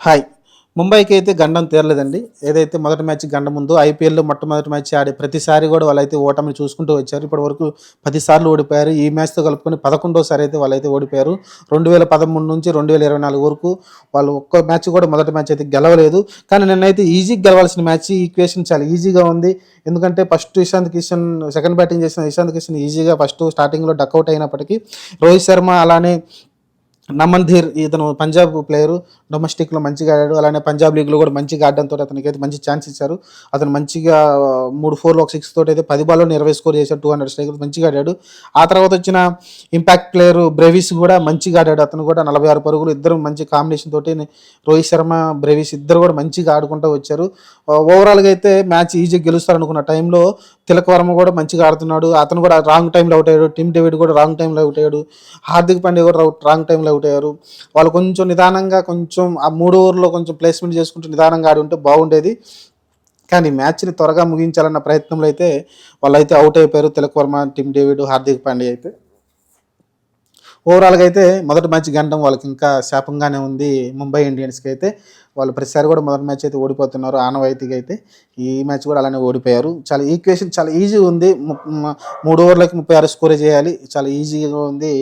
Hi. ముంబైకి అయితే గండం తీరలేదండి. ఏదైతే మొదటి మ్యాచ్ గండం ఉందో ఐపీఎల్‌లో మొట్టమొదటి మ్యాచ్ ఆడే ప్రతిసారి గూడా వాళ్ళైతే ఓటమిని చూసుకుంటూ వచ్చారు. ఇప్పటివరకు 10 సార్లు ఓడిపోయారు. ఈ మ్యాచ్‌తో కలుపుకొని 11వ అయితే వాళ్ళైతే ఓడిపోయారు. 2013 నుంచి 2024 వరకు వాళ్ళు ఒక్క మ్యాచ్ కూడా మొదటి మ్యాచ్ అయితే గెలవలేదు. కానీ నిన్నైతే ఈజీగా గెలవాల్సిన మ్యాచ్. ఈ ఈక్వేషన్ చాలా ఈజీగా ఉంది. ఎందుకంటే first Ishant Kishan second batting చేసిన ఇషాంత్ కిషన్ ఈజీగా ఫస్ట్ స్టార్టింగ్‌లో డకౌట్ అయినప్పటికీ రోహిత్ శర్మ అలానే నమన్‌ధీర్ ఇతను పంజాబ్ ప్లేయరు. డొమెస్టిక్‌లో మంచిగా ఆడాడు. అలానే పంజాబ్ లీగ్‌లో కూడా మంచిగా ఆడడంతో అతనికైతే మంచి ఛాన్స్ ఇచ్చారు. అతను మంచిగా 3 4లు ఒక 6 తోటైతే 10 బాల్‌లోనే 20 స్కోర్ చేశాడు. 200 స్ట్రైక్ మంచిగా ఆడాడు. ఆ తర్వాత వచ్చిన ఇంపాక్ట్ ప్లేయరు బ్రెవిస్ కూడా మంచిగా ఆడాడు. అతను కూడా 46 పరుగులు. ఇద్దరు మంచి కాంబినేషన్ తోటి రోహిత్ శర్మ, బ్రెవిస్ ఇద్దరు కూడా మంచిగా ఆడుకుంటూ వచ్చారు. ఓవరాల్‌గా అయితే మ్యాచ్ ఈజీగా గెలుస్తారనుకున్న టైంలో తిలక్ వర్మ కూడా మంచిగా ఆడుతున్నాడు. అతను కూడా రాంగ్ టైంలో అవుట్ అయ్యాడు. టిమ్ డేవిడ్ కూడా రాంగ్ టైంలో అవుట్ అయ్యాడు. హార్దిక్ పాండ్యా కూడా రాంగ్ టైంలో అవుట్ అయ్యారు. వాళ్ళు కొంచెం నిదానంగా కొంచెం ఆ 3 ఓవర్‌లో కొంచెం ప్లేస్‌మెంట్ చేసుకుంటూ నిదానంగా ఆడి ఉంటే బాగుండేది. కానీ మ్యాచ్‌ని త్వరగా ముగించాలన్న ప్రయత్నంలో అయితే వాళ్ళైతే అవుట్ అయిపోయారు. తిలక్ వర్మ, టిమ్ డేవిడ్, హార్దిక్ పాండ్యా అయితే. ఓవరాల్‌గా అయితే మొదటి మ్యాచ్ గెలవడం వాళ్ళకి ఇంకా శాపంగానే ఉంది ముంబై ఇండియన్స్‌కి అయితే. వాళ్ళు ప్రతిసారి కూడా మొదటి మ్యాచ్ అయితే ఓడిపోతున్నారు ఆనవాయితీగా అయితే. ఈ మ్యాచ్ కూడా అలానే ఓడిపోయారు. చాలా ఈక్వేషన్ చాలా ఈజీ ఉంది. 3 ఓవర్లకి 36 స్కోరే చేయాలి. చాలా ఈజీగా ఉంది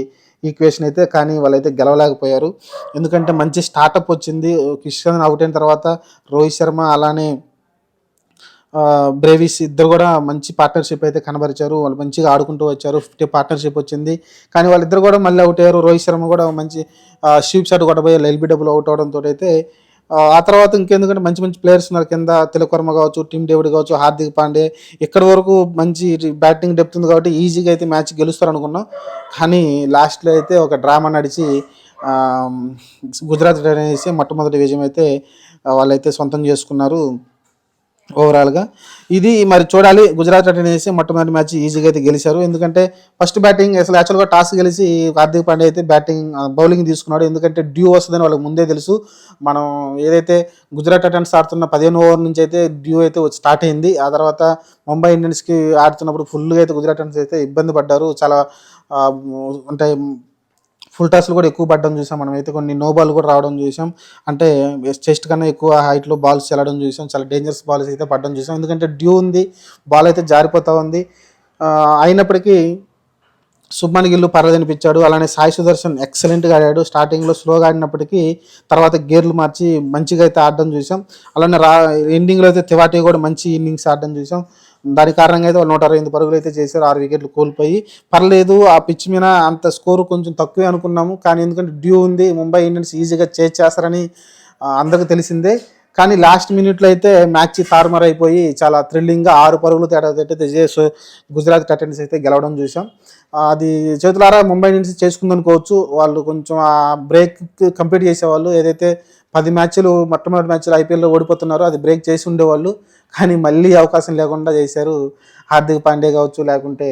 ఈక్వేషన్ అయితే. కానీ వాళ్ళైతే గెలవలేకపోయారు. ఎందుకంటే మంచి స్టార్టప్ వచ్చింది. కిషన్ అవుట్ అయిన తర్వాత రోహిత్ శర్మ అలానే బ్రేవిస్ ఇద్దరు కూడా మంచి పార్ట్నర్షిప్ అయితే కనబరిచారు. వాళ్ళు మంచిగా ఆడుకుంటూ వచ్చారు. 50 పార్ట్నర్షిప్ వచ్చింది. కానీ వాళ్ళిద్దరు కూడా మళ్ళీ అవుట్ అయ్యారు. రోహిత్ శర్మ కూడా మంచి స్వీప్ షాట్ కొట్టబోయే ఎల్బిడబ్ల్యూ అవుట్ అవడంతో అయితే ఆ తర్వాత ఇంకెందుకంటే మంచి మంచి ప్లేయర్స్ ఉన్నారు కింద. తిలక్ వర్మ కావచ్చు, టీమ్ డేవిడ్ కావచ్చు, హార్దిక్ పాండే ఇక్కడ వరకు మంచి బ్యాటింగ్ డెప్త్ ఉంది కాబట్టి ఈజీగా అయితే మ్యాచ్ గెలుస్తారు అనుకున్నాం. కానీ లాస్ట్లో అయితే ఒక డ్రామా నడిచి గుజరాత్ టైటన్స్ మొట్టమొదటి విజయం అయితే వాళ్ళైతే సొంతం చేసుకున్నారు. ఓవరాల్గా ఇది మరి చూడాలి. గుజరాత్ టైటన్స్ మొట్టమొదటి మ్యాచ్ ఈజీగా అయితే గెలిచారు. ఎందుకంటే ఫస్ట్ బ్యాటింగ్ అసలు యాక్చువల్గా టాస్ గెలిచి హార్దిక్ పాండ్యా అయితే బౌలింగ్ తీసుకున్నాడు. ఎందుకంటే డ్యూ వస్తుందని వాళ్ళకి ముందే తెలుసు. మనం ఏదైతే గుజరాత్ టైటన్స్ ఆడుతున్న 15 ఓవర్ నుంచి అయితే డ్యూ అయితే స్టార్ట్ అయింది. ఆ తర్వాత ముంబై ఇండియన్స్కి ఆడుతున్నప్పుడు ఫుల్గా అయితే గుజరాత్ టైటన్స్ అయితే ఇబ్బంది పడ్డారు. చాలా అంటే ఫుల్ టాస్లు కూడా ఎక్కువ పడడం చూసాం. మనమైతే కొన్ని నో బాల్ కూడా రావడం చూసాం. అంటే చెస్ట్ కన్నా ఎక్కువ హైట్లో బాల్స్ చల్లడం చూసాం. చాలా డేంజరస్ బాల్స్ అయితే పడడం చూసాం. ఎందుకంటే డ్యూ ఉంది, బాల్ అయితే జారిపోతూ ఉంది. అయినప్పటికీ శుభ్మన్ గిల్ పర్లేదనిపించాడు. అలానే సాయి సుదర్శన్ ఎక్సలెంట్గా ఆడాడు. స్టార్టింగ్లో స్లోగా ఆడినప్పటికీ తర్వాత గేర్లు మార్చి మంచిగా అయితే ఆడడం చూసాం. అలానే ఎండింగ్లో అయితే తివాటి కూడా మంచి ఇన్నింగ్స్ ఆడడం చూసాం. దాని కారణంగా అయితే వాళ్ళు 168 పరుగులు అయితే చేశారు. 6 వికెట్లు కోల్పోయి పర్లేదు. ఆ పిచ్ మీద అంత స్కోరు కొంచెం తక్కువే అనుకున్నాము. కానీ ఎందుకంటే డ్యూ ఉంది, ముంబై ఇండియన్స్ ఈజీగా చేస్తారని అందరికీ తెలిసిందే. కానీ లాస్ట్ మినిట్లో అయితే మ్యాచ్ తారుమారు అయిపోయి చాలా థ్రిల్లింగ్గా 6 పరుగులు తేడా అయితే గుజరాత్ టైటన్స్ అయితే గెలవడం చూసాం. అది చేతులారా ముంబై ఇండియన్స్ చేసుకుందనుకోవచ్చు. వాళ్ళు కొంచెం ఆ బ్రేక్ కంప్లీట్ చేసేవాళ్ళు. ఏదైతే 10 మ్యాచ్లు మొట్టమొదటి మ్యాచ్లు ఐపీఎల్లో ఓడిపోతున్నారో అది బ్రేక్ చేసి ఉండేవాళ్ళు. కానీ మళ్ళీ అవకాశం లేకుండా చేశారు. హార్దిక్ పాండ్యా కావచ్చు, లేకుంటే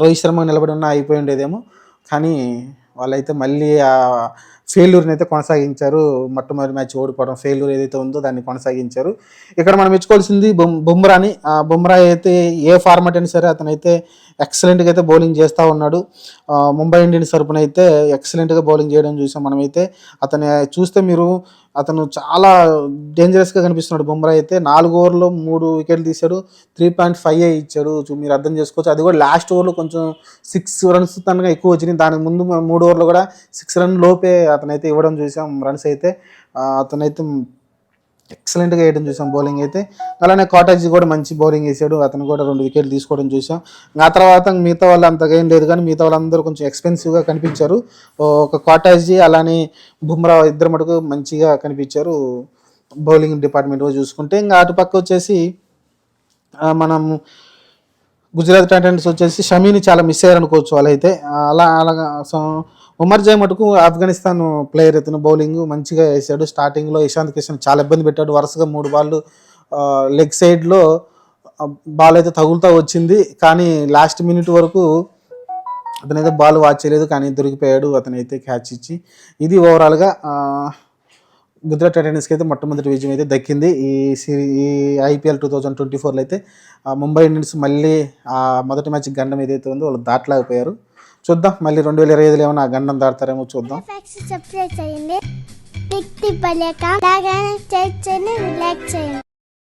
రోహిత్ శర్మ నిలబడి ఉన్నా అయిపోయి ఉండేదేమో. కానీ వాళ్ళైతే మళ్ళీ ఆ ఫెయిల్యూర్ని అయితే కొనసాగించారు. మొట్టమొదటి మ్యాచ్ ఓడిపోవడం ఫెయిల్యూర్ ఏదైతే ఉందో దాన్ని కొనసాగించారు. ఇక్కడ మనం మెచ్చుకోవాల్సింది బుమ్రాని. బుమ్రా అయితే ఏ ఫార్మాట్ అయినా సరే అతనైతే ఎక్సలెంట్గా అయితే బౌలింగ్ చేస్తూ ఉన్నాడు. ముంబై ఇండియన్స్ తరపున అయితే ఎక్సలెంట్గా బౌలింగ్ చేయడం చూసాం మనమైతే. అతను చూస్తే మీరు అతను చాలా డేంజరస్గా కనిపిస్తున్నాడు. బుమ్రా అయితే 4 ఓవర్లో 3 వికెట్లు తీశాడు. 3.5 ఇచ్చాడు. మీరు అర్థం చేసుకోవచ్చు. అది కూడా లాస్ట్ ఓవర్లో కొంచెం 6 రన్స్ తనగా ఎక్కువ వచ్చినాయి. దానికి ముందు 3 ఓవర్లో కూడా 6 రన్ లోపే అతనైతే ఇవ్వడం చూసాం రన్స్ అయితే. అతనైతే ఎక్సలెంట్గా వేయడం చూసాం బౌలింగ్ అయితే. అలానే కాటేజ్ కూడా మంచి బౌలింగ్ వేసాడు. అతను కూడా 2 వికెట్లు తీసుకోవడం చూసాం. ఆ తర్వాత మిగతా వాళ్ళు అంతగా ఏం లేదు. కానీ మిగతా వాళ్ళందరూ కొంచెం ఎక్స్పెన్సివ్గా కనిపించారు. ఒక కాటేజ్ అలానే బుమ్రా ఇద్దరు మటుకు మంచిగా కనిపించారు బౌలింగ్ డిపార్ట్మెంట్ చూసుకుంటే. ఇంకా అటుపక్క వచ్చేసి మనం గుజరాత్ టైటన్స్ వచ్చేసి షమీని చాలా మిస్ అయ్యారు అనుకోవచ్చు వాళ్ళైతే. అలాగా ఉమర్ జై మటుకు ఆఫ్ఘనిస్తాన్ ప్లేయర్ ఇతను బౌలింగ్ మంచిగా వేసాడు. స్టార్టింగ్లో ఇషాంత్ కిషన్ చాలా ఇబ్బంది పెట్టాడు. వరుసగా 3 బాళ్ళు లెగ్ సైడ్లో బాల్ అయితే తగులుతూ వచ్చింది. కానీ లాస్ట్ మినిట్ వరకు అతనైతే బాల్ వాచ్ చేయలేదు. కానీ దొరికిపోయాడు అతనైతే క్యాచ్ ఇచ్చి. ఇది ఓవరాల్గా గుజరాత్ టైటన్స్కి అయితే మొట్టమొదటి విజయం అయితే దక్కింది. ఈ ఐపీఎల్ 2024లో అయితే ముంబై ఇండియన్స్ మళ్ళీ ఆ మొదటి మ్యాచ్ గండం ఏదైతే ఉందో వాళ్ళు దాటలేకపోయారు. చూద్దాం మళ్ళీ 2025లో ఏమైనా గండం దాడతారేమో చూద్దాం. టిక్ తిప్పలేక లాగానే చేర్చని రిలాక్స్ చేయండి.